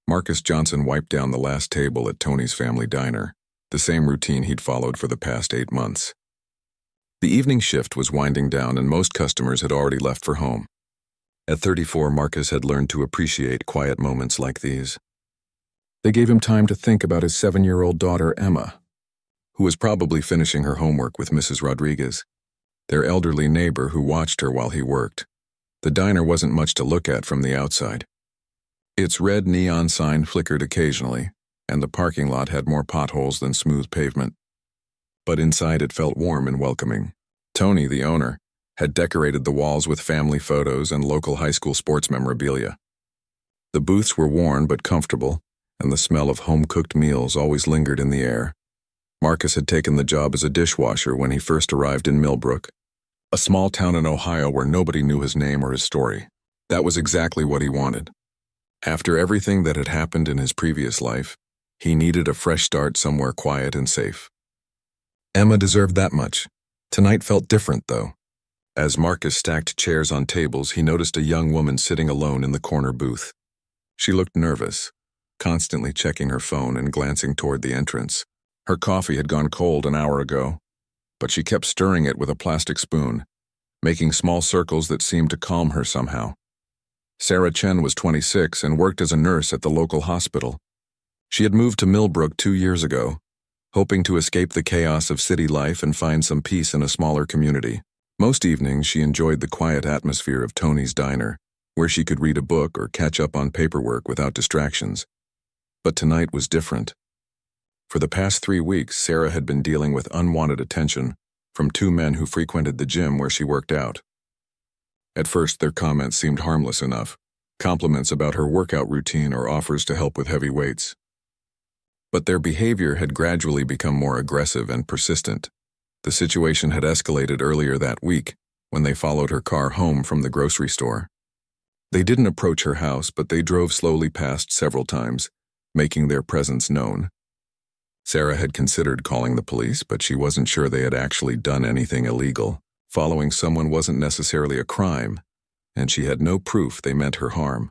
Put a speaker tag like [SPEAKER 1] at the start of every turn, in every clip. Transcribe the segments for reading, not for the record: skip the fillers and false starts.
[SPEAKER 1] Marcus Johnson wiped down the last table at Tony's family diner, the same routine he'd followed for the past 8 months. The evening shift was winding down and most customers had already left for home. At 34, Marcus had learned to appreciate quiet moments like these. They gave him time to think about his 7-year-old daughter, Emma, who was probably finishing her homework with Mrs. Rodriguez, their elderly neighbor who watched her while he worked. The diner wasn't much to look at from the outside. Its red neon sign flickered occasionally, and the parking lot had more potholes than smooth pavement. But inside it felt warm and welcoming. Tony, the owner, had decorated the walls with family photos and local high school sports memorabilia. The booths were worn but comfortable, and the smell of home-cooked meals always lingered in the air. Marcus had taken the job as a dishwasher when he first arrived in Millbrook, a small town in Ohio where nobody knew his name or his story. That was exactly what he wanted. After everything that had happened in his previous life, he needed a fresh start somewhere quiet and safe. Emma deserved that much. Tonight felt different, though. As Marcus stacked chairs on tables, he noticed a young woman sitting alone in the corner booth. She looked nervous, constantly checking her phone and glancing toward the entrance. Her coffee had gone cold an hour ago, but she kept stirring it with a plastic spoon, making small circles that seemed to calm her somehow. Sarah Chen was 26 and worked as a nurse at the local hospital. She had moved to Millbrook 2 years ago, hoping to escape the chaos of city life and find some peace in a smaller community. Most evenings she enjoyed the quiet atmosphere of Tony's diner, where she could read a book or catch up on paperwork without distractions. But tonight was different. For the past 3 weeks, Sarah had been dealing with unwanted attention from 2 men who frequented the gym where she worked out. At first, their comments seemed harmless enough, compliments about her workout routine or offers to help with heavy weights. But their behavior had gradually become more aggressive and persistent. The situation had escalated earlier that week when they followed her car home from the grocery store. They didn't approach her house, but they drove slowly past several times, making their presence known. Sarah had considered calling the police, but she wasn't sure they had actually done anything illegal. Following someone wasn't necessarily a crime, and she had no proof they meant her harm.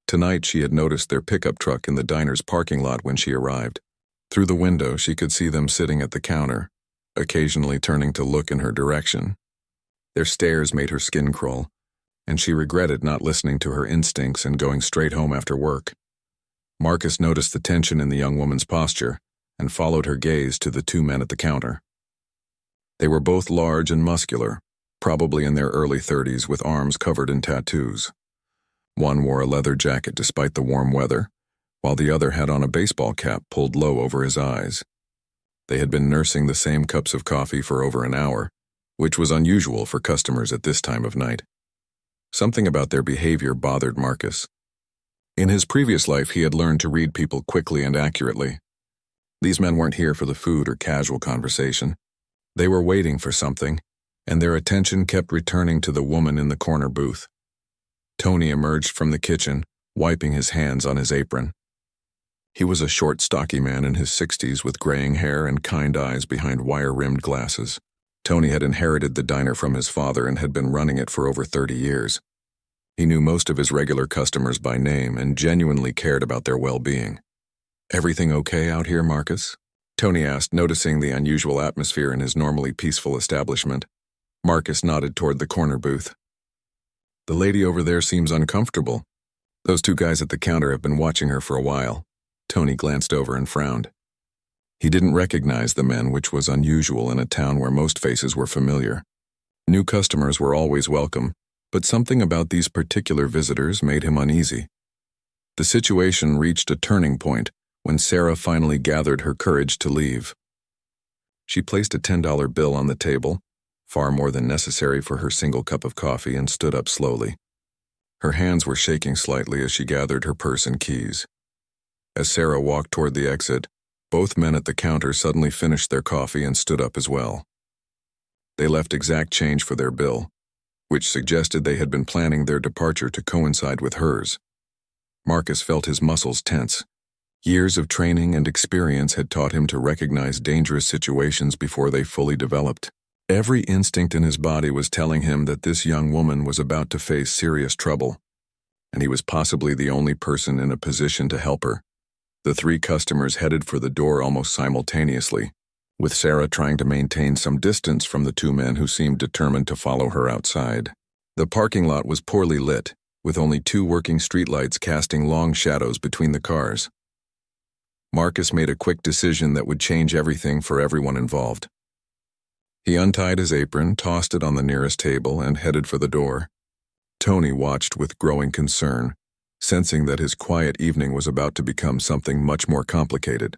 [SPEAKER 1] Tonight she had noticed their pickup truck in the diner's parking lot when she arrived. Through the window she could see them sitting at the counter, occasionally turning to look in her direction. Their stares made her skin crawl, and she regretted not listening to her instincts and going straight home after work. Marcus noticed the tension in the young woman's posture and followed her gaze to the 2 men at the counter. They were both large and muscular, probably in their early 30s with arms covered in tattoos. One wore a leather jacket despite the warm weather, while the other had on a baseball cap pulled low over his eyes. They had been nursing the same cups of coffee for over an hour, which was unusual for customers at this time of night. Something about their behavior bothered Marcus. In his previous life, he had learned to read people quickly and accurately. These men weren't here for the food or casual conversation. They were waiting for something, and their attention kept returning to the woman in the corner booth. Tony emerged from the kitchen, wiping his hands on his apron. He was a short, stocky man in his 60s with graying hair and kind eyes behind wire-rimmed glasses. Tony had inherited the diner from his father and had been running it for over 30 years. He knew most of his regular customers by name and genuinely cared about their well-being. "Everything okay out here, Marcus?" Tony asked, noticing the unusual atmosphere in his normally peaceful establishment. Marcus nodded toward the corner booth. "The lady over there seems uncomfortable. Those 2 guys at the counter have been watching her for a while." Tony glanced over and frowned. He didn't recognize the men, which was unusual in a town where most faces were familiar. New customers were always welcome, but something about these particular visitors made him uneasy. The situation reached a turning point when Sarah finally gathered her courage to leave. She placed a $10 bill on the table, far more than necessary for her single cup of coffee, and stood up slowly. Her hands were shaking slightly as she gathered her purse and keys. As Sarah walked toward the exit, both men at the counter suddenly finished their coffee and stood up as well. They left exact change for their bill, which suggested they had been planning their departure to coincide with hers. Marcus felt his muscles tense. Years of training and experience had taught him to recognize dangerous situations before they fully developed. Every instinct in his body was telling him that this young woman was about to face serious trouble, and he was possibly the only person in a position to help her. The three customers headed for the door almost simultaneously, with Sarah trying to maintain some distance from the two men who seemed determined to follow her outside. The parking lot was poorly lit, with only two working streetlights casting long shadows between the cars. Marcus made a quick decision that would change everything for everyone involved. He untied his apron, tossed it on the nearest table, and headed for the door. Tony watched with growing concern, sensing that his quiet evening was about to become something much more complicated.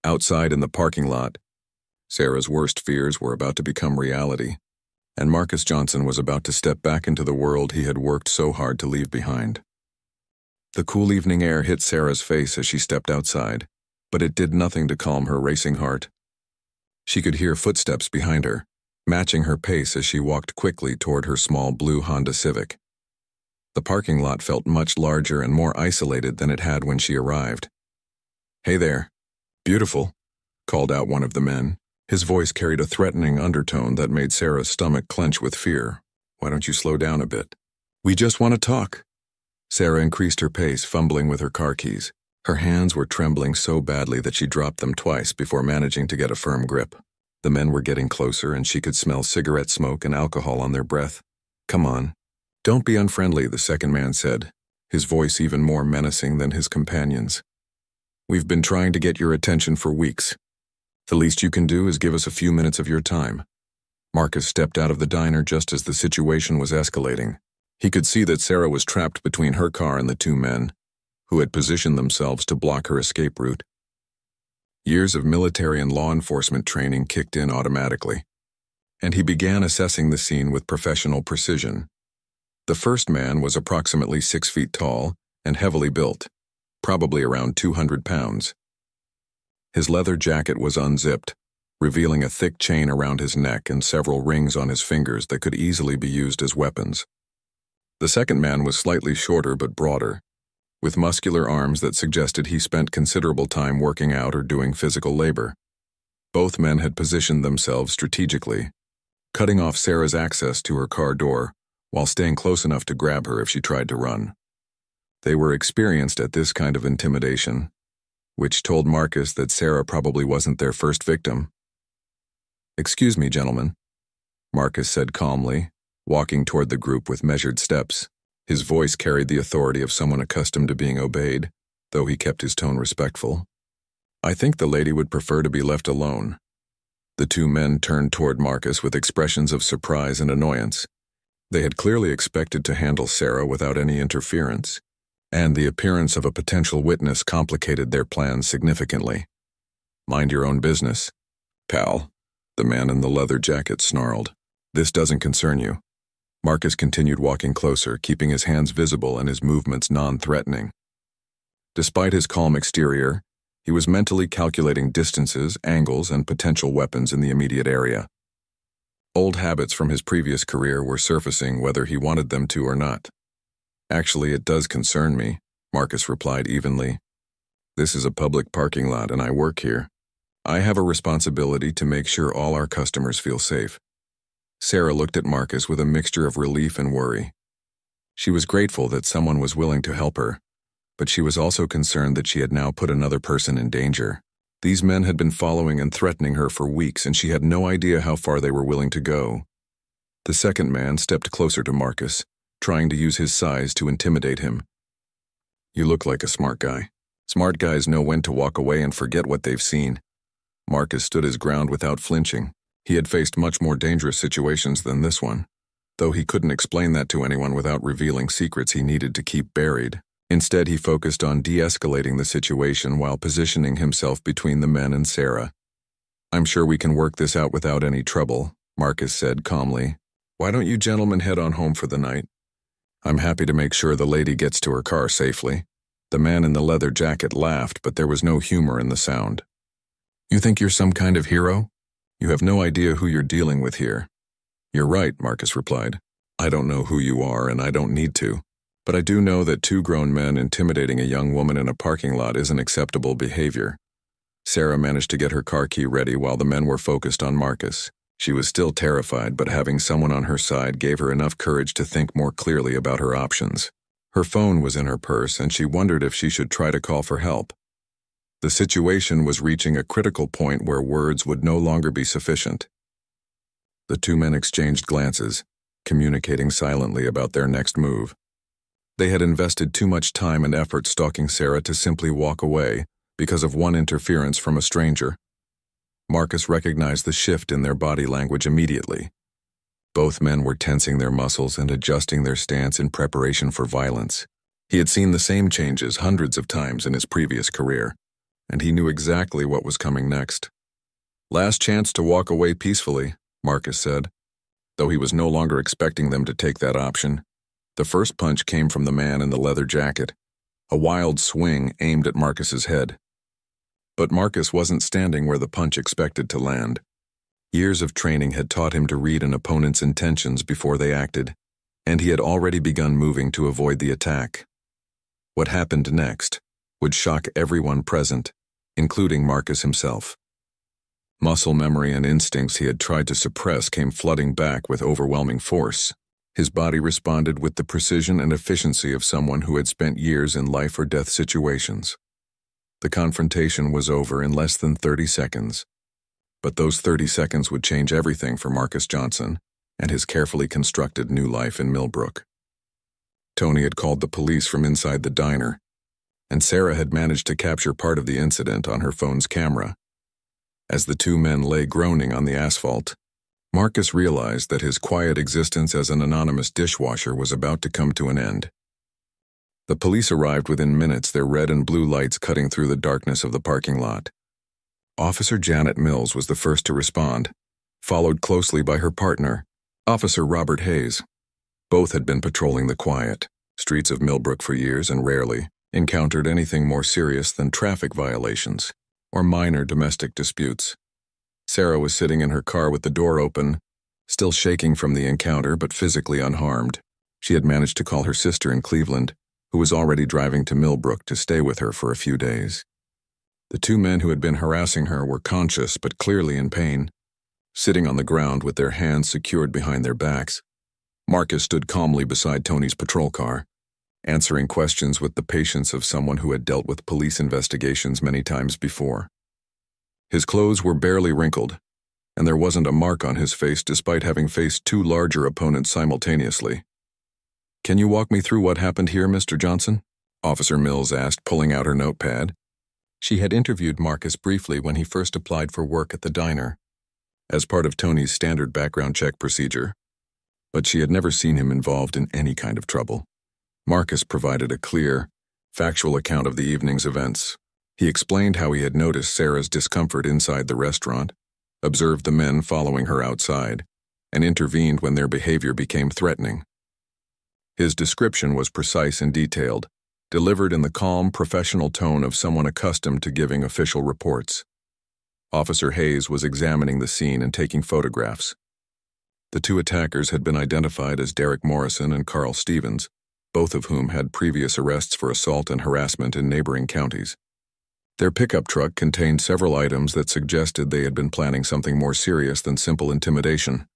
[SPEAKER 1] Outside in the parking lot, Sarah's worst fears were about to become reality, and Marcus Johnson was about to step back into the world he had worked so hard to leave behind. The cool evening air hit Sarah's face as she stepped outside, but it did nothing to calm her racing heart. She could hear footsteps behind her, matching her pace as she walked quickly toward her small blue Honda Civic. The parking lot felt much larger and more isolated than it had when she arrived. "Hey there. Beautiful," called out one of the men. His voice carried a threatening undertone that made Sarah's stomach clench with fear. "Why don't you slow down a bit? We just want to talk." Sarah increased her pace, fumbling with her car keys. Her hands were trembling so badly that she dropped them twice before managing to get a firm grip. The men were getting closer, and she could smell cigarette smoke and alcohol on their breath. "Come on. Don't be unfriendly," the second man said, his voice even more menacing than his companions. "We've been trying to get your attention for weeks. The least you can do is give us a few minutes of your time." Marcus stepped out of the diner just as the situation was escalating. He could see that Sarah was trapped between her car and the two men, who had positioned themselves to block her escape route. Years of military and law enforcement training kicked in automatically, and he began assessing the scene with professional precision. The first man was approximately 6 feet tall and heavily built, probably around 200 pounds. His leather jacket was unzipped, revealing a thick chain around his neck and several rings on his fingers that could easily be used as weapons. The second man was slightly shorter but broader, with muscular arms that suggested he spent considerable time working out or doing physical labor. Both men had positioned themselves strategically, cutting off Sarah's access to her car door while staying close enough to grab her if she tried to run. They were experienced at this kind of intimidation, which told Marcus that Sarah probably wasn't their first victim. "Excuse me, gentlemen," Marcus said calmly, walking toward the group with measured steps. His voice carried the authority of someone accustomed to being obeyed, though he kept his tone respectful. "I think the lady would prefer to be left alone." The two men turned toward Marcus with expressions of surprise and annoyance. They had clearly expected to handle Sarah without any interference, and the appearance of a potential witness complicated their plans significantly. "Mind your own business, pal," the man in the leather jacket snarled. "This doesn't concern you." Marcus continued walking closer, keeping his hands visible and his movements non-threatening. Despite his calm exterior, he was mentally calculating distances, angles, and potential weapons in the immediate area. Old habits from his previous career were surfacing whether he wanted them to or not. "Actually, it does concern me," Marcus replied evenly. "This is a public parking lot and I work here. I have a responsibility to make sure all our customers feel safe." Sarah looked at Marcus with a mixture of relief and worry. She was grateful that someone was willing to help her, but she was also concerned that she had now put another person in danger. These men had been following and threatening her for weeks, and she had no idea how far they were willing to go. The second man stepped closer to Marcus, trying to use his size to intimidate him. "You look like a smart guy. Smart guys know when to walk away and forget what they've seen." Marcus stood his ground without flinching. He had faced much more dangerous situations than this one, though he couldn't explain that to anyone without revealing secrets he needed to keep buried. Instead, he focused on de-escalating the situation while positioning himself between the men and Sarah. "I'm sure we can work this out without any trouble," Marcus said calmly. "Why don't you gentlemen head on home for the night? I'm happy to make sure the lady gets to her car safely." The man in the leather jacket laughed, but there was no humor in the sound. "You think you're some kind of hero? You have no idea who you're dealing with here." "You're right," Marcus replied. "I don't know who you are, and I don't need to. But I do know that two grown men intimidating a young woman in a parking lot isn't acceptable behavior." Sarah managed to get her car key ready while the men were focused on Marcus. She was still terrified, but having someone on her side gave her enough courage to think more clearly about her options. Her phone was in her purse, and she wondered if she should try to call for help. The situation was reaching a critical point where words would no longer be sufficient. The two men exchanged glances, communicating silently about their next move. They had invested too much time and effort stalking Sarah to simply walk away because of one interference from a stranger. Marcus recognized the shift in their body language immediately. Both men were tensing their muscles and adjusting their stance in preparation for violence. He had seen the same changes hundreds of times in his previous career, and he knew exactly what was coming next. "Last chance to walk away peacefully," Marcus said, though he was no longer expecting them to take that option. The first punch came from the man in the leather jacket, a wild swing aimed at Marcus's head. But Marcus wasn't standing where the punch expected to land. Years of training had taught him to read an opponent's intentions before they acted, and he had already begun moving to avoid the attack. What happened next would shock everyone present, including Marcus himself. Muscle memory and instincts he had tried to suppress came flooding back with overwhelming force. His body responded with the precision and efficiency of someone who had spent years in life-or-death situations. The confrontation was over in less than 30 seconds. But those 30 seconds would change everything for Marcus Johnson and his carefully constructed new life in Millbrook. Tony had called the police from inside the diner, and Sarah had managed to capture part of the incident on her phone's camera. As the two men lay groaning on the asphalt, Marcus realized that his quiet existence as an anonymous dishwasher was about to come to an end. The police arrived within minutes, their red and blue lights cutting through the darkness of the parking lot. Officer Janet Mills was the first to respond, followed closely by her partner, Officer Robert Hayes. Both had been patrolling the quiet streets of Millbrook for years and rarely encountered anything more serious than traffic violations or minor domestic disputes. Sarah was sitting in her car with the door open, still shaking from the encounter but physically unharmed. She had managed to call her sister in Cleveland, who was already driving to Millbrook to stay with her for a few days. The two men who had been harassing her were conscious but clearly in pain, sitting on the ground with their hands secured behind their backs. Marcus stood calmly beside Tony's patrol car, answering questions with the patience of someone who had dealt with police investigations many times before. His clothes were barely wrinkled, and there wasn't a mark on his face despite having faced two larger opponents simultaneously. "Can you walk me through what happened here, Mr. Johnson?" Officer Mills asked, pulling out her notepad. She had interviewed Marcus briefly when he first applied for work at the diner, as part of Tony's standard background check procedure, but she had never seen him involved in any kind of trouble. Marcus provided a clear, factual account of the evening's events. He explained how he had noticed Sarah's discomfort inside the restaurant, observed the men following her outside, and intervened when their behavior became threatening. His description was precise and detailed, delivered in the calm, professional tone of someone accustomed to giving official reports. Officer Hayes was examining the scene and taking photographs. The two attackers had been identified as Derek Morrison and Carl Stevens, both of whom had previous arrests for assault and harassment in neighboring counties. Their pickup truck contained several items that suggested they had been planning something more serious than simple intimidation.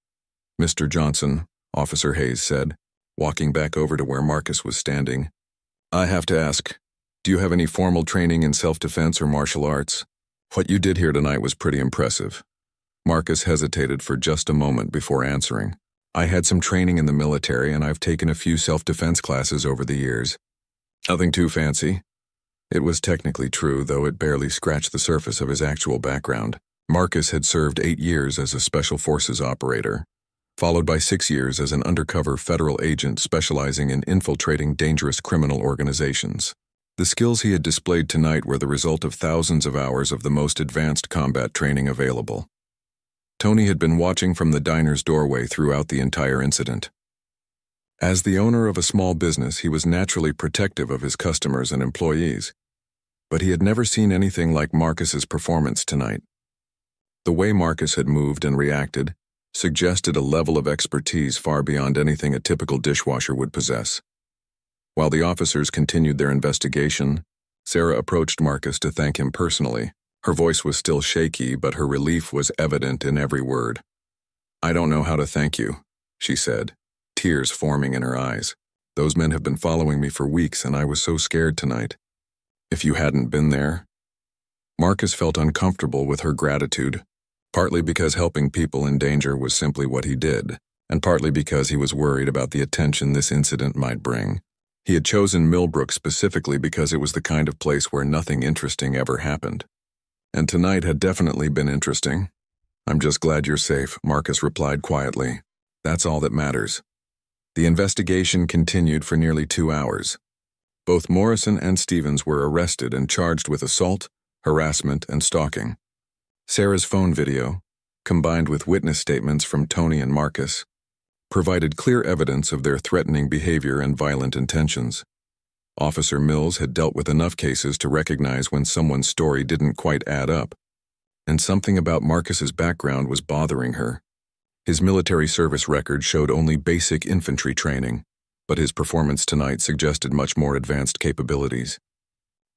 [SPEAKER 1] "Mr. Johnson," Officer Hayes said, walking back over to where Marcus was standing, "I have to ask, do you have any formal training in self-defense or martial arts? What you did here tonight was pretty impressive." Marcus hesitated for just a moment before answering. "I had some training in the military and I've taken a few self-defense classes over the years. Nothing too fancy." It was technically true, though it barely scratched the surface of his actual background. Marcus had served 8 years as a Special Forces operator, followed by 6 years as an undercover federal agent specializing in infiltrating dangerous criminal organizations. The skills he had displayed tonight were the result of thousands of hours of the most advanced combat training available. Tony had been watching from the diner's doorway throughout the entire incident. As the owner of a small business, he was naturally protective of his customers and employees, but he had never seen anything like Marcus's performance tonight. The way Marcus had moved and reacted suggested a level of expertise far beyond anything a typical dishwasher would possess. While the officers continued their investigation, Sarah approached Marcus to thank him personally. Her voice was still shaky, but her relief was evident in every word. "I don't know how to thank you," she said, tears forming in her eyes. Those men have been following me for weeks, and I was so scared tonight. If you hadn't been there." Marcus felt uncomfortable with her gratitude, partly because helping people in danger was simply what he did, and partly because he was worried about the attention this incident might bring. He had chosen Millbrook specifically because it was the kind of place where nothing interesting ever happened. And tonight had definitely been interesting. "I'm just glad you're safe," Marcus replied quietly. "That's all that matters." The investigation continued for nearly 2 hours. Both Morrison and Stevens were arrested and charged with assault, harassment, and stalking. Sarah's phone video, combined with witness statements from Tony and Marcus, provided clear evidence of their threatening behavior and violent intentions. Officer Mills had dealt with enough cases to recognize when someone's story didn't quite add up, and something about Marcus's background was bothering her. His military service record showed only basic infantry training, but his performance tonight suggested much more advanced capabilities.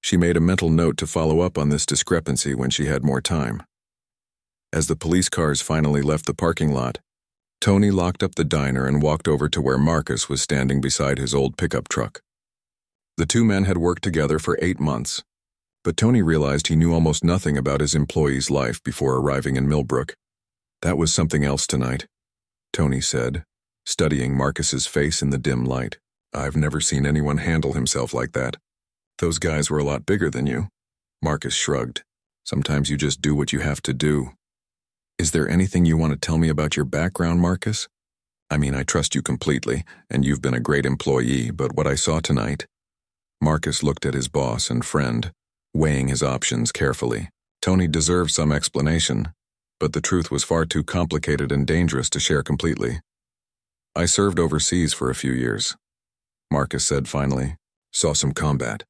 [SPEAKER 1] She made a mental note to follow up on this discrepancy when she had more time. As the police cars finally left the parking lot, Tony locked up the diner and walked over to where Marcus was standing beside his old pickup truck. The two men had worked together for 8 months, but Tony realized he knew almost nothing about his employee's life before arriving in Millbrook. "That was something else tonight," Tony said, studying Marcus's face in the dim light. "I've never seen anyone handle himself like that." "Those guys were a lot bigger than you." Marcus shrugged. "Sometimes you just do what you have to do." "Is there anything you want to tell me about your background, Marcus? I mean, I trust you completely, and you've been a great employee, but what I saw tonight..." Marcus looked at his boss and friend, weighing his options carefully. Tony deserved some explanation, but the truth was far too complicated and dangerous to share completely. "I served overseas for a few years," Marcus said finally. "Saw some combat.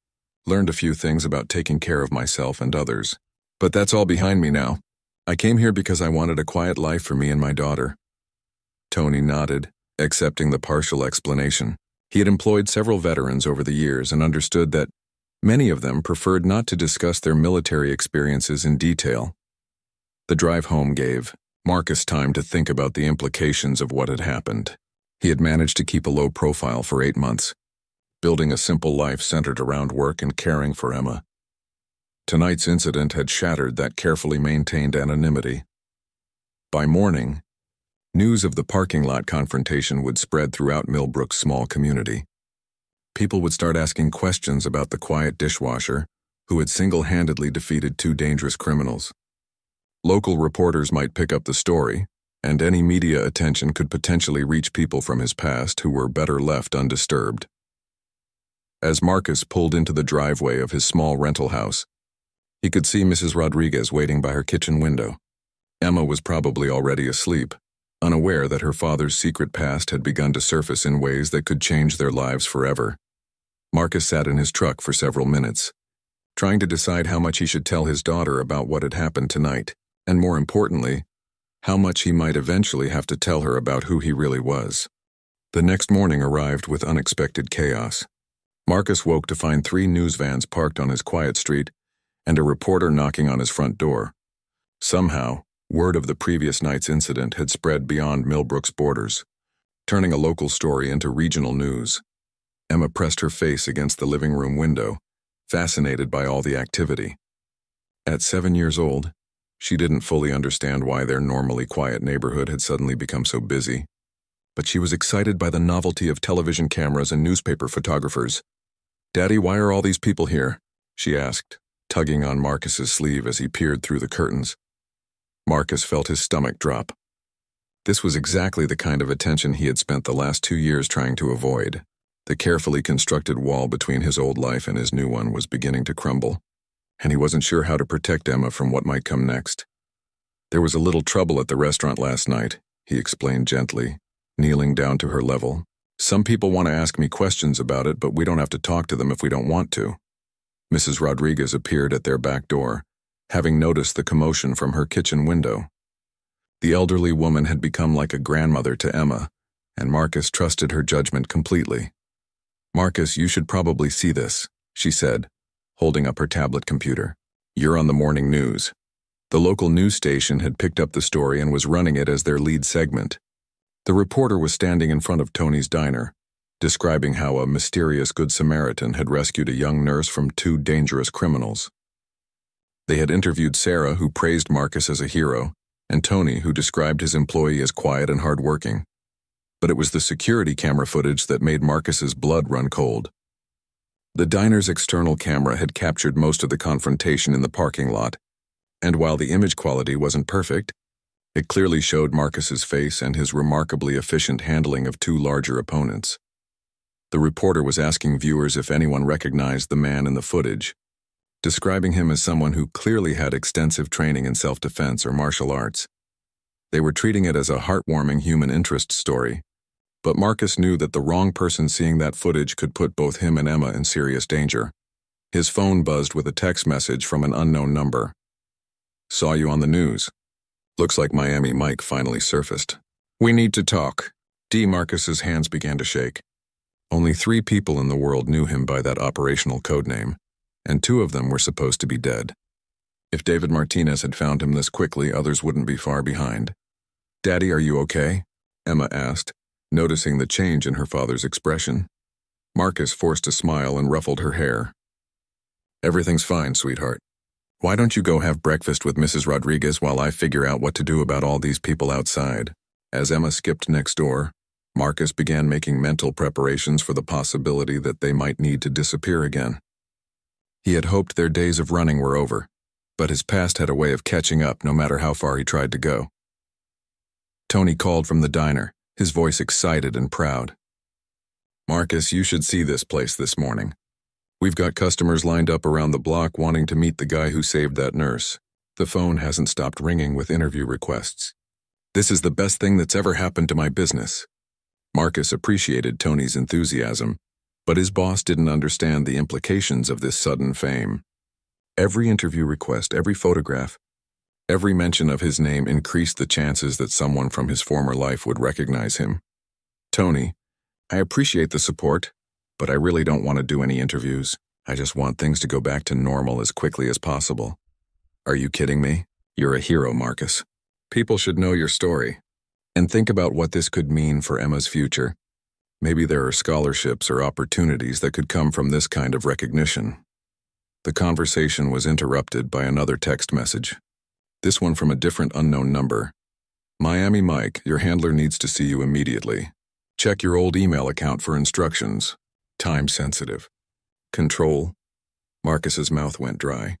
[SPEAKER 1] Learned a few things about taking care of myself and others. But that's all behind me now. I came here because I wanted a quiet life for me and my daughter." Tony nodded, accepting the partial explanation. He had employed several veterans over the years and understood that many of them preferred not to discuss their military experiences in detail. The drive home gave Marcus time to think about the implications of what had happened. He had managed to keep a low profile for 8 months, building a simple life centered around work and caring for Emma. Tonight's incident had shattered that carefully maintained anonymity. By morning, news of the parking lot confrontation would spread throughout Millbrook's small community. People would start asking questions about the quiet dishwasher who had single-handedly defeated 2 dangerous criminals. Local reporters might pick up the story, and any media attention could potentially reach people from his past who were better left undisturbed. As Marcus pulled into the driveway of his small rental house, he could see Mrs. Rodriguez waiting by her kitchen window. Emma was probably already asleep, unaware that her father's secret past had begun to surface in ways that could change their lives forever. Marcus sat in his truck for several minutes, trying to decide how much he should tell his daughter about what had happened tonight, and more importantly, how much he might eventually have to tell her about who he really was. The next morning arrived with unexpected chaos. Marcus woke to find 3 news vans parked on his quiet street and a reporter knocking on his front door. Somehow, word of the previous night's incident had spread beyond Millbrook's borders, turning a local story into regional news. Emma pressed her face against the living room window, fascinated by all the activity. At 7 years old, she didn't fully understand why their normally quiet neighborhood had suddenly become so busy, but she was excited by the novelty of television cameras and newspaper photographers. "Daddy, why are all these people here?" she asked, tugging on Marcus's sleeve as he peered through the curtains. Marcus felt his stomach drop. This was exactly the kind of attention he had spent the last 2 years trying to avoid. The carefully constructed wall between his old life and his new one was beginning to crumble, and he wasn't sure how to protect Emma from what might come next. "There was a little trouble at the restaurant last night," he explained gently, kneeling down to her level. "Some people want to ask me questions about it, but we don't have to talk to them if we don't want to." Mrs. Rodriguez appeared at their back door, having noticed the commotion from her kitchen window. The elderly woman had become like a grandmother to Emma, and Marcus trusted her judgment completely. "Marcus, you should probably see this," she said, holding up her tablet computer. "You're on the morning news." The local news station had picked up the story and was running it as their lead segment. The reporter was standing in front of Tony's diner, describing how a mysterious Good Samaritan had rescued a young nurse from two dangerous criminals. They had interviewed Sarah, who praised Marcus as a hero, and Tony, who described his employee as quiet and hardworking. But it was the security camera footage that made Marcus's blood run cold. The diner's external camera had captured most of the confrontation in the parking lot, and while the image quality wasn't perfect, it clearly showed Marcus's face and his remarkably efficient handling of two larger opponents. The reporter was asking viewers if anyone recognized the man in the footage, describing him as someone who clearly had extensive training in self-defense or martial arts. They were treating it as a heartwarming human interest story, but Marcus knew that the wrong person seeing that footage could put both him and Emma in serious danger. His phone buzzed with a text message from an unknown number. "Saw you on the news. Looks like Miami Mike finally surfaced. We need to talk." Marcus's hands began to shake. Only 3 people in the world knew him by that operational codename, and 2 of them were supposed to be dead. If David Martinez had found him this quickly, others wouldn't be far behind. "Daddy, are you okay?" Emma asked, noticing the change in her father's expression. Marcus forced a smile and ruffled her hair. "Everything's fine, sweetheart. Why don't you go have breakfast with Mrs. Rodriguez while I figure out what to do about all these people outside?" As Emma skipped next door, Marcus began making mental preparations for the possibility that they might need to disappear again. He had hoped their days of running were over, but his past had a way of catching up no matter how far he tried to go. Tony called from the diner, his voice excited and proud. "Marcus, you should see this place this morning. We've got customers lined up around the block wanting to meet the guy who saved that nurse. The phone hasn't stopped ringing with interview requests. This is the best thing that's ever happened to my business." Marcus appreciated Tony's enthusiasm, but his boss didn't understand the implications of this sudden fame. Every interview request, every photograph, every mention of his name increased the chances that someone from his former life would recognize him. "Tony, I appreciate the support, but I really don't want to do any interviews. I just want things to go back to normal as quickly as possible." "Are you kidding me? You're a hero, Marcus. People should know your story. And think about what this could mean for Emma's future. Maybe there are scholarships or opportunities that could come from this kind of recognition." The conversation was interrupted by another text message. This one from a different unknown number. "Miami Mike, your handler needs to see you immediately. Check your old email account for instructions. Time sensitive. Control." Marcus's mouth went dry.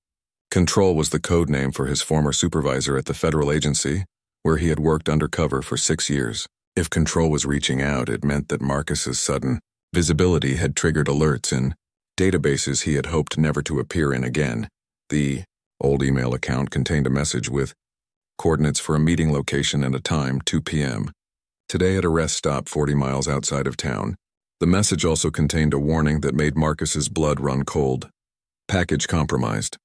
[SPEAKER 1] Control was the code name for his former supervisor at the federal agency, where he had worked undercover for 6 years. If Control was reaching out, it meant that Marcus's sudden visibility had triggered alerts in databases he had hoped never to appear in again. The old email account contained a message with coordinates for a meeting location and a time, 2 p.m. Today at a rest stop 40 miles outside of town. The message also contained a warning that made Marcus's blood run cold. Package compromised.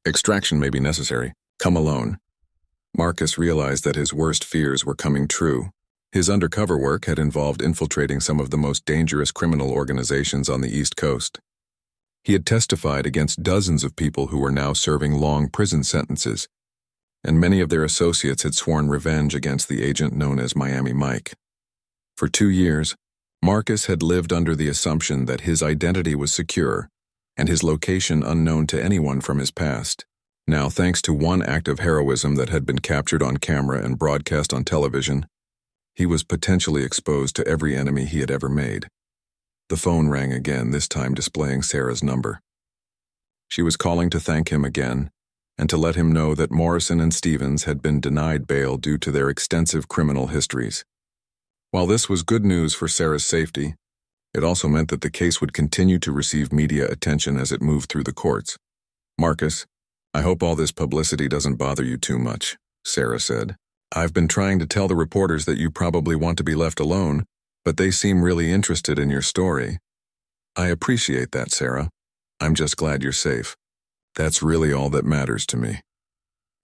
[SPEAKER 1] Extraction may be necessary. Come alone. Marcus realized that his worst fears were coming true. His undercover work had involved infiltrating some of the most dangerous criminal organizations on the East Coast. He had testified against dozens of people who were now serving long prison sentences, and many of their associates had sworn revenge against the agent known as Miami Mike. For 2 years, Marcus had lived under the assumption that his identity was secure and his location unknown to anyone from his past. Now, thanks to one act of heroism that had been captured on camera and broadcast on television, he was potentially exposed to every enemy he had ever made. The phone rang again, this time displaying Sarah's number. She was calling to thank him again and to let him know that Morrison and Stevens had been denied bail due to their extensive criminal histories. While this was good news for Sarah's safety, it also meant that the case would continue to receive media attention as it moved through the courts. "Marcus, I hope all this publicity doesn't bother you too much," Sarah said. "I've been trying to tell the reporters that you probably want to be left alone, but they seem really interested in your story." "I appreciate that, Sarah. I'm just glad you're safe. That's really all that matters to me."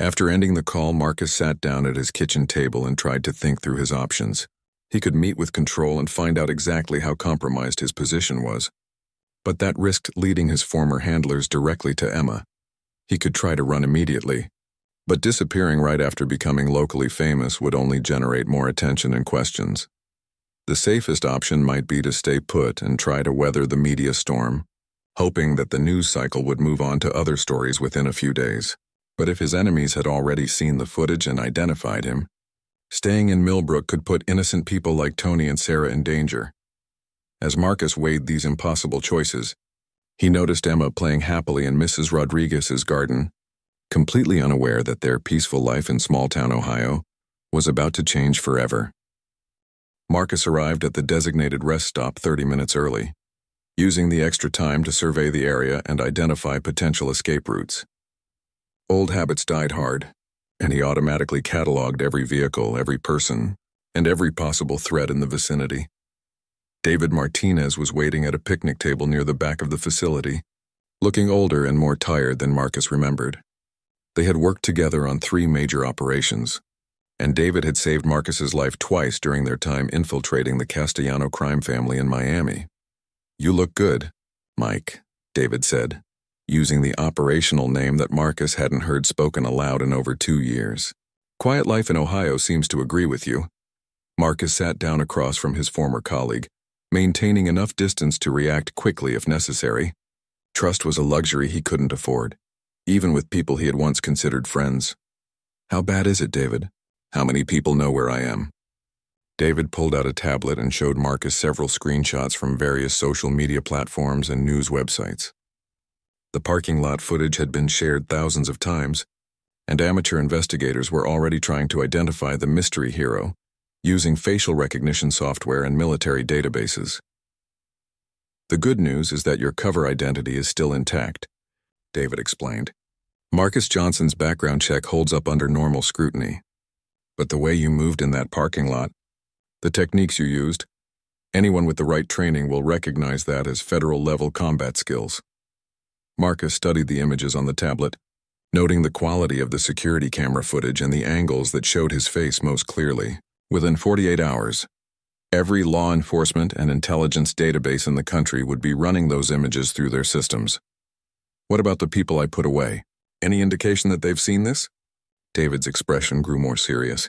[SPEAKER 1] After ending the call, Marcus sat down at his kitchen table and tried to think through his options. He could meet with Control and find out exactly how compromised his position was, but that risked leading his former handlers directly to Emma. He could try to run immediately, but disappearing right after becoming locally famous would only generate more attention and questions. The safest option might be to stay put and try to weather the media storm, hoping that the news cycle would move on to other stories within a few days. But if his enemies had already seen the footage and identified him, staying in Millbrook could put innocent people like Tony and Sarah in danger. As Marcus weighed these impossible choices, he noticed Emma playing happily in Mrs. Rodriguez's garden, completely unaware that their peaceful life in small-town Ohio was about to change forever. Marcus arrived at the designated rest stop 30 minutes early, using the extra time to survey the area and identify potential escape routes. Old habits died hard, and he automatically cataloged every vehicle, every person, and every possible threat in the vicinity. David Martinez was waiting at a picnic table near the back of the facility, looking older and more tired than Marcus remembered. They had worked together on 3 major operations, and David had saved Marcus's life twice during their time infiltrating the Castellano crime family in Miami. "You look good, Mike," David said, using the operational name that Marcus hadn't heard spoken aloud in over 2 years. "Quiet life in Ohio seems to agree with you." Marcus sat down across from his former colleague, maintaining enough distance to react quickly if necessary. Trust was a luxury he couldn't afford, even with people he had once considered friends. "How bad is it, David? How many people know where I am?" David pulled out a tablet and showed Marcus several screenshots from various social media platforms and news websites. The parking lot footage had been shared thousands of times, and amateur investigators were already trying to identify the mystery hero using facial recognition software and military databases. "The good news is that your cover identity is still intact," David explained. "Marcus Johnson's background check holds up under normal scrutiny. But the way you moved in that parking lot, the techniques you used, anyone with the right training will recognize that as federal-level combat skills." Marcus studied the images on the tablet, noting the quality of the security camera footage and the angles that showed his face most clearly. Within 48 hours, every law enforcement and intelligence database in the country would be running those images through their systems. "What about the people I put away? Any indication that they've seen this?" David's expression grew more serious.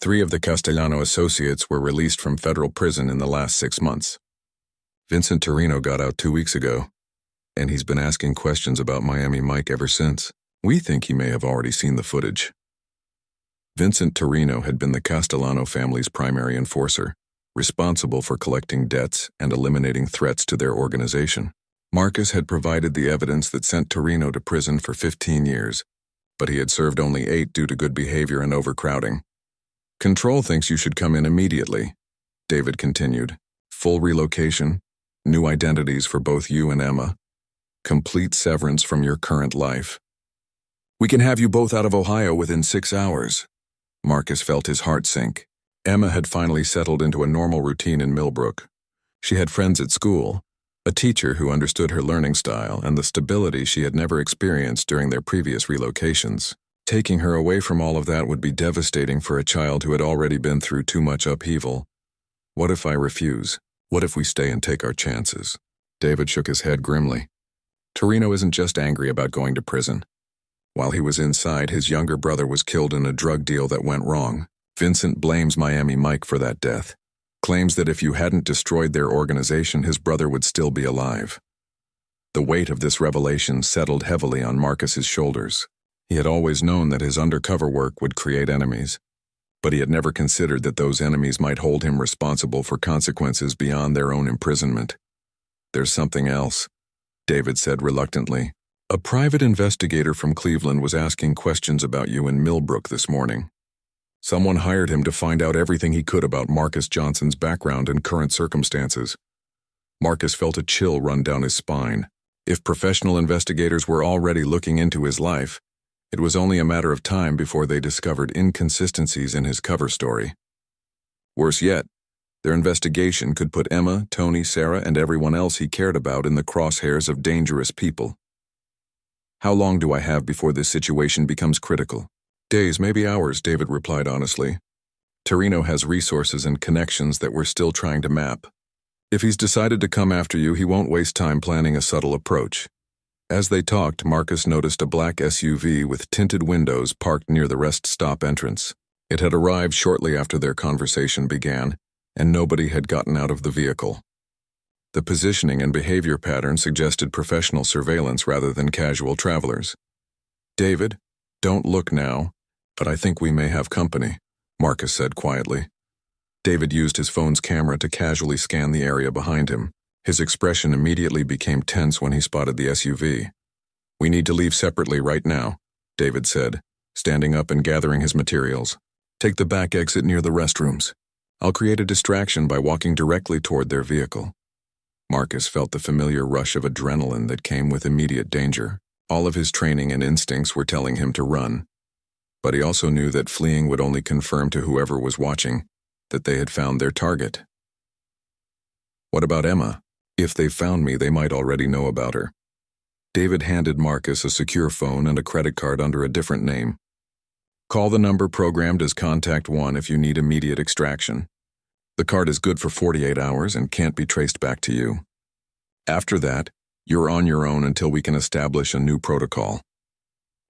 [SPEAKER 1] 3 of the Castellano associates were released from federal prison in the last 6 months. Vincent Torino got out 2 weeks ago, and he's been asking questions about Miami Mike ever since. We think he may have already seen the footage. Vincent Torino had been the Castellano family's primary enforcer, responsible for collecting debts and eliminating threats to their organization. Marcus had provided the evidence that sent Torino to prison for 15 years, but he had served only 8 due to good behavior and overcrowding. "Control thinks you should come in immediately," David continued. "Full relocation, new identities for both you and Emma, complete severance from your current life. We can have you both out of Ohio within 6 hours." Marcus felt his heart sink. Emma had finally settled into a normal routine in Millbrook. She had friends at school, a teacher who understood her learning style, and the stability she had never experienced during their previous relocations. Taking her away from all of that would be devastating for a child who had already been through too much upheaval. "What if I refuse? What if we stay and take our chances?" David shook his head grimly. Torino isn't just angry about going to prison. While he was inside, his younger brother was killed in a drug deal that went wrong. Vincent blames Miami Mike for that death, claims that if you hadn't destroyed their organization, his brother would still be alive. The weight of this revelation settled heavily on Marcus's shoulders. He had always known that his undercover work would create enemies, but he had never considered that those enemies might hold him responsible for consequences beyond their own imprisonment. "There's something else," David said reluctantly. "A private investigator from Cleveland was asking questions about you in Millbrook this morning. Someone hired him to find out everything he could about Marcus Johnson's background and current circumstances." Marcus felt a chill run down his spine. If professional investigators were already looking into his life, it was only a matter of time before they discovered inconsistencies in his cover story. Worse yet, their investigation could put Emma, Tony, Sarah, and everyone else he cared about in the crosshairs of dangerous people. "How long do I have before this situation becomes critical?" "Days, maybe hours," David replied honestly. "Torino has resources and connections that we're still trying to map. If he's decided to come after you, he won't waste time planning a subtle approach." As they talked, Marcus noticed a black SUV with tinted windows parked near the rest stop entrance. It had arrived shortly after their conversation began, and nobody had gotten out of the vehicle. The positioning and behavior pattern suggested professional surveillance rather than casual travelers. "David, don't look now, but I think we may have company," Marcus said quietly. David used his phone's camera to casually scan the area behind him. His expression immediately became tense when he spotted the SUV. "We need to leave separately right now," David said, standing up and gathering his materials. "Take the back exit near the restrooms. I'll create a distraction by walking directly toward their vehicle." Marcus felt the familiar rush of adrenaline that came with immediate danger. All of his training and instincts were telling him to run. But he also knew that fleeing would only confirm to whoever was watching that they had found their target. "What about Emma? If they found me, they might already know about her." David handed Marcus a secure phone and a credit card under a different name. "Call the number programmed as Contact 1 if you need immediate extraction. The card is good for 48 hours and can't be traced back to you. After that, you're on your own until we can establish a new protocol."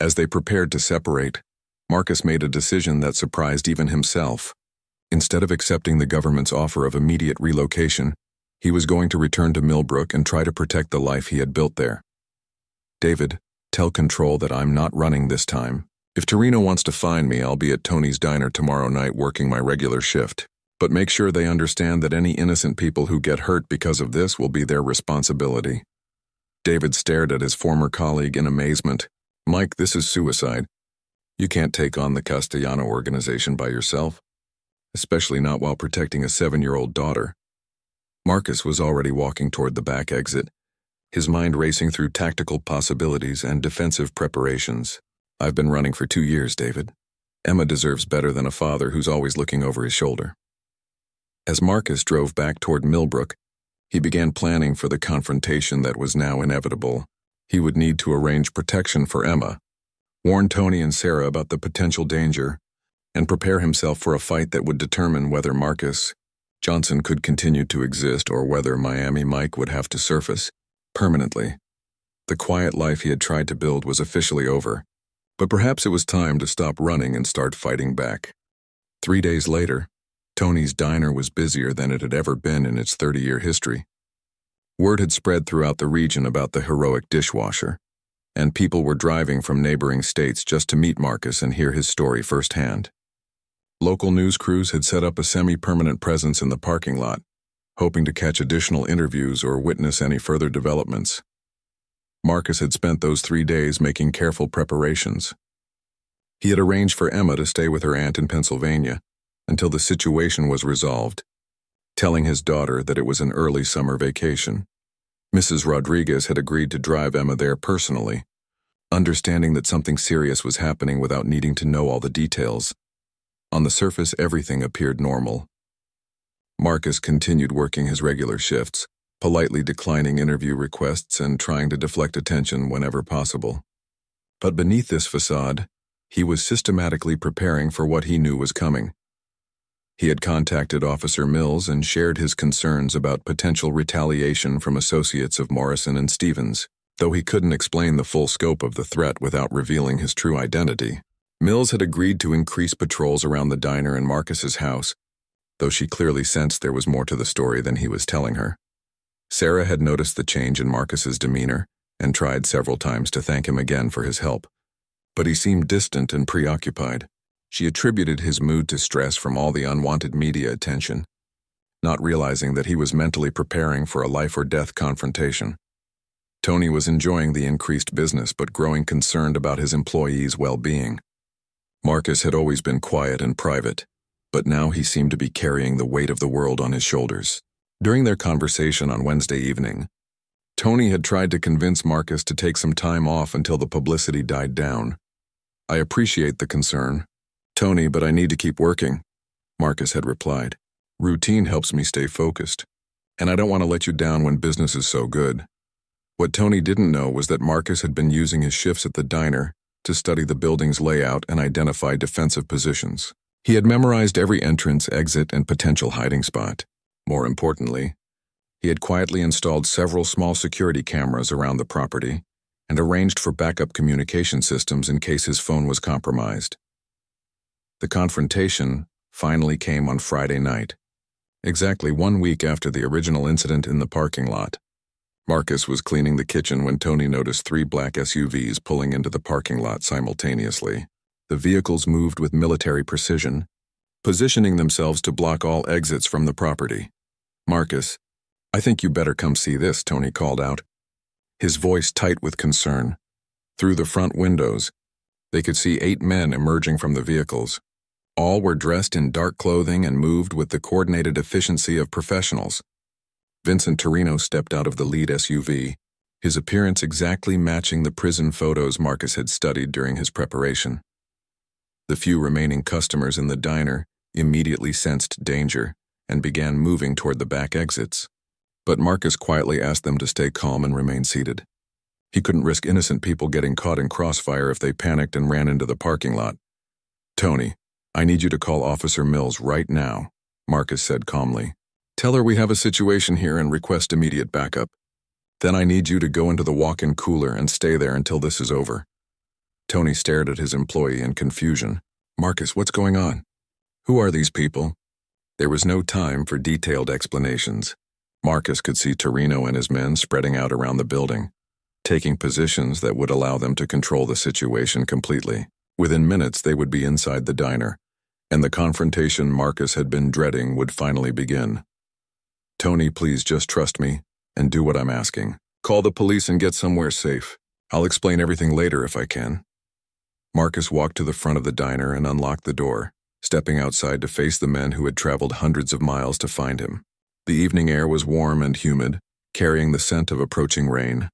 [SPEAKER 1] As they prepared to separate, Marcus made a decision that surprised even himself. Instead of accepting the government's offer of immediate relocation, he was going to return to Millbrook and try to protect the life he had built there. "David, tell Control that I'm not running this time. If Torino wants to find me, I'll be at Tony's diner tomorrow night working my regular shift. But make sure they understand that any innocent people who get hurt because of this will be their responsibility." David stared at his former colleague in amazement. "Mike, this is suicide. You can't take on the Castellano organization by yourself, especially not while protecting a 7-year-old daughter." Marcus was already walking toward the back exit, his mind racing through tactical possibilities and defensive preparations. "I've been running for 2 years, David. Emma deserves better than a father who's always looking over his shoulder." As Marcus drove back toward Millbrook, he began planning for the confrontation that was now inevitable. He would need to arrange protection for Emma, warn Tony and Sarah about the potential danger, and prepare himself for a fight that would determine whether Marcus Johnson could continue to exist or whether Miami Mike would have to surface permanently. The quiet life he had tried to build was officially over, but perhaps it was time to stop running and start fighting back. 3 days later, Tony's diner was busier than it had ever been in its 30-year history. Word had spread throughout the region about the heroic dishwasher, and people were driving from neighboring states just to meet Marcus and hear his story firsthand. Local news crews had set up a semi-permanent presence in the parking lot, hoping to catch additional interviews or witness any further developments. Marcus had spent those 3 days making careful preparations. He had arranged for Emma to stay with her aunt in Pennsylvania until the situation was resolved, telling his daughter that it was an early summer vacation. Mrs. Rodriguez had agreed to drive Emma there personally, understanding that something serious was happening without needing to know all the details. On the surface, everything appeared normal. Marcus continued working his regular shifts, politely declining interview requests and trying to deflect attention whenever possible. But beneath this facade, he was systematically preparing for what he knew was coming. He had contacted Officer Mills and shared his concerns about potential retaliation from associates of Morrison and Stevens, though he couldn't explain the full scope of the threat without revealing his true identity. Mills had agreed to increase patrols around the diner and Marcus's house, though she clearly sensed there was more to the story than he was telling her. Sarah had noticed the change in Marcus's demeanor and tried several times to thank him again for his help, but he seemed distant and preoccupied. She attributed his mood to stress from all the unwanted media attention, not realizing that he was mentally preparing for a life-or-death confrontation. Tony was enjoying the increased business but growing concerned about his employees' well-being. Marcus had always been quiet and private, but now he seemed to be carrying the weight of the world on his shoulders. During their conversation on Wednesday evening, Tony had tried to convince Marcus to take some time off until the publicity died down. "I appreciate the concern, Tony, but I need to keep working," Marcus had replied. "Routine helps me stay focused, and I don't want to let you down when business is so good." What Tony didn't know was that Marcus had been using his shifts at the diner to study the building's layout and identify defensive positions. He had memorized every entrance, exit, and potential hiding spot. More importantly, he had quietly installed several small security cameras around the property and arranged for backup communication systems in case his phone was compromised. The confrontation finally came on Friday night, Exactly 1 week after the original incident in the parking lot, Marcus was cleaning the kitchen when Tony noticed 3 black SUVs pulling into the parking lot simultaneously. The vehicles moved with military precision, positioning themselves to block all exits from the property. "Marcus, I think you better come see this," Tony called out, his voice tight with concern. Through the front windows, they could see 8 men emerging from the vehicles. All were dressed in dark clothing and moved with the coordinated efficiency of professionals. Vincent Torino stepped out of the lead SUV, his appearance exactly matching the prison photos Marcus had studied during his preparation. The few remaining customers in the diner immediately sensed danger and began moving toward the back exits. But Marcus quietly asked them to stay calm and remain seated. He couldn't risk innocent people getting caught in crossfire if they panicked and ran into the parking lot. "Tony, I need you to call Officer Mills right now," Marcus said calmly. "Tell her we have a situation here and request immediate backup. Then I need you to go into the walk-in cooler and stay there until this is over." Tony stared at his employee in confusion. "Marcus, what's going on? Who are these people?" There was no time for detailed explanations. Marcus could see Torino and his men spreading out around the building, taking positions that would allow them to control the situation completely. Within minutes, they would be inside the diner, and the confrontation Marcus had been dreading would finally begin. "Tony, please just trust me and do what I'm asking. Call the police and get somewhere safe. I'll explain everything later if I can." Marcus walked to the front of the diner and unlocked the door, stepping outside to face the men who had traveled hundreds of miles to find him. The evening air was warm and humid, carrying the scent of approaching rain.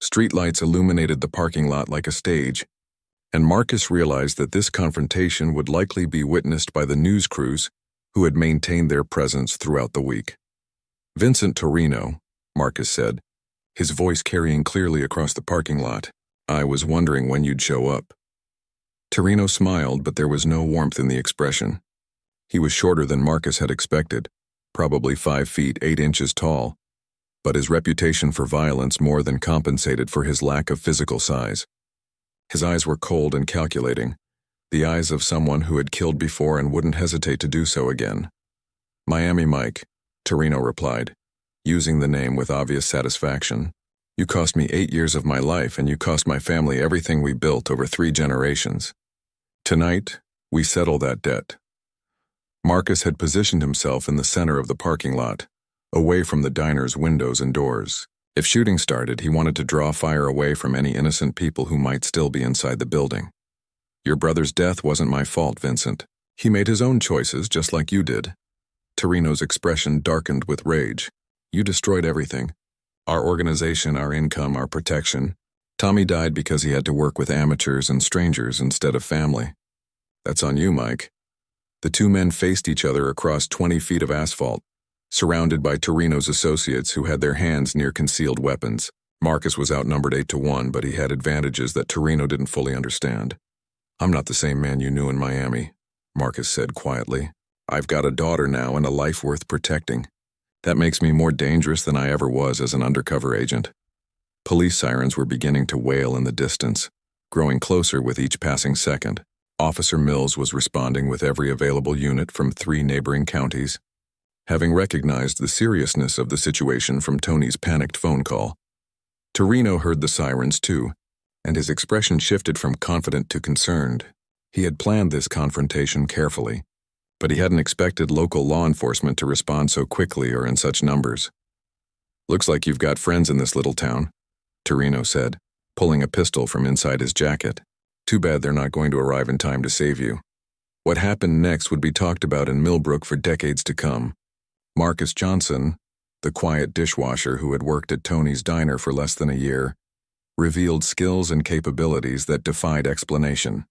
[SPEAKER 1] Streetlights illuminated the parking lot like a stage, and Marcus realized that this confrontation would likely be witnessed by the news crews who had maintained their presence throughout the week. "Vincent Torino," Marcus said, his voice carrying clearly across the parking lot. "I was wondering when you'd show up." Torino smiled, but there was no warmth in the expression. He was shorter than Marcus had expected, probably 5 feet 8 inches tall, but his reputation for violence more than compensated for his lack of physical size. His eyes were cold and calculating, the eyes of someone who had killed before and wouldn't hesitate to do so again. "Miami Mike," Torino replied, using the name with obvious satisfaction. "You cost me 8 years of my life, and you cost my family everything we built over 3 generations. Tonight, we settle that debt." Marcus had positioned himself in the center of the parking lot, away from the diner's windows and doors. If shooting started, he wanted to draw fire away from any innocent people who might still be inside the building. "Your brother's death wasn't my fault, Vincent. He made his own choices, just like you did." Torino's expression darkened with rage. "You destroyed everything. Our organization, our income, our protection. Tommy died because he had to work with amateurs and strangers instead of family. That's on you, Mike." The 2 men faced each other across 20 feet of asphalt, surrounded by Torino's associates who had their hands near concealed weapons. Marcus was outnumbered 8-1, but he had advantages that Torino didn't fully understand. "I'm not the same man you knew in Miami," Marcus said quietly. "I've got a daughter now and a life worth protecting. That makes me more dangerous than I ever was as an undercover agent." Police sirens were beginning to wail in the distance, growing closer with each passing second. Officer Mills was responding with every available unit from 3 neighboring counties. Having recognized the seriousness of the situation from Tony's panicked phone call, Torino heard the sirens too, and his expression shifted from confident to concerned. He had planned this confrontation carefully, but he hadn't expected local law enforcement to respond so quickly or in such numbers. "Looks like you've got friends in this little town," Torino said, pulling a pistol from inside his jacket. "Too bad they're not going to arrive in time to save you." What happened next would be talked about in Millbrook for decades to come. Marcus Johnson, the quiet dishwasher who had worked at Tony's diner for less than a year, revealed skills and capabilities that defied explanation.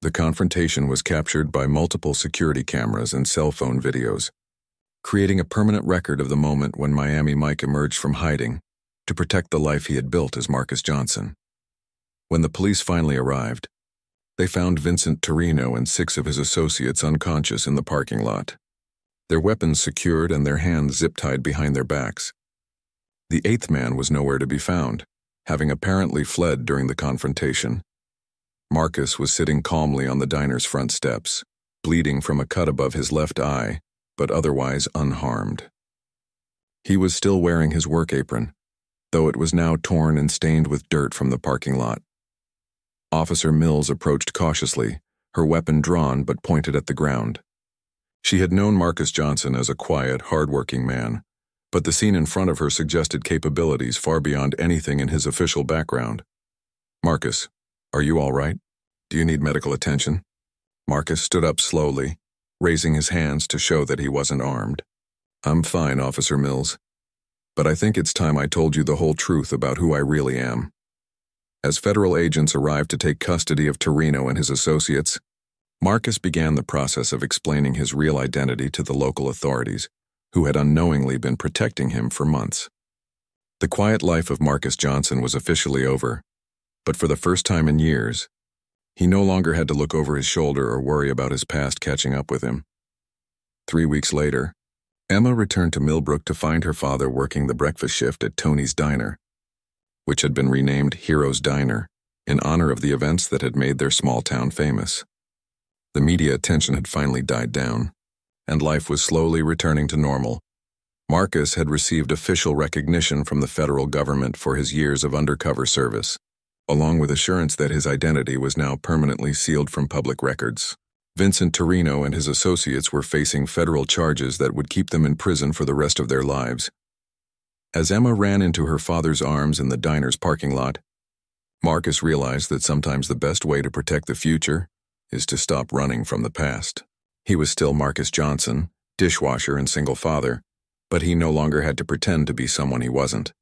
[SPEAKER 1] The confrontation was captured by multiple security cameras and cell phone videos, creating a permanent record of the moment when Miami Mike emerged from hiding to protect the life he had built as Marcus Johnson. When the police finally arrived, they found Vincent Torino and 6 of his associates unconscious in the parking lot, their weapons secured and their hands zip-tied behind their backs. The 8th man was nowhere to be found, having apparently fled during the confrontation. Marcus was sitting calmly on the diner's front steps, bleeding from a cut above his left eye but otherwise unharmed. He was still wearing his work apron, though it was now torn and stained with dirt from the parking lot. Officer Mills approached cautiously, her weapon drawn but pointed at the ground. She had known Marcus Johnson as a quiet, hard-working man, but the scene in front of her suggested capabilities far beyond anything in his official background. "Marcus, are you all right? Do you need medical attention?" Marcus stood up slowly, raising his hands to show that he wasn't armed. "I'm fine, Officer Mills, but I think it's time I told you the whole truth about who I really am." As federal agents arrived to take custody of Torino and his associates, Marcus began the process of explaining his real identity to the local authorities, who had unknowingly been protecting him for months. The quiet life of Marcus Johnson was officially over, but for the first time in years, he no longer had to look over his shoulder or worry about his past catching up with him. 3 weeks later, Emma returned to Millbrook to find her father working the breakfast shift at Tony's Diner, which had been renamed Hero's Diner in honor of the events that had made their small town famous. The media attention had finally died down, and life was slowly returning to normal. Marcus had received official recognition from the federal government for his years of undercover service, along with assurance that his identity was now permanently sealed from public records. Vincent Torino and his associates were facing federal charges that would keep them in prison for the rest of their lives. As Emma ran into her father's arms in the diner's parking lot, Marcus realized that sometimes the best way to protect the future is to stop running from the past. He was still Marcus Johnson, dishwasher and single father, but he no longer had to pretend to be someone he wasn't.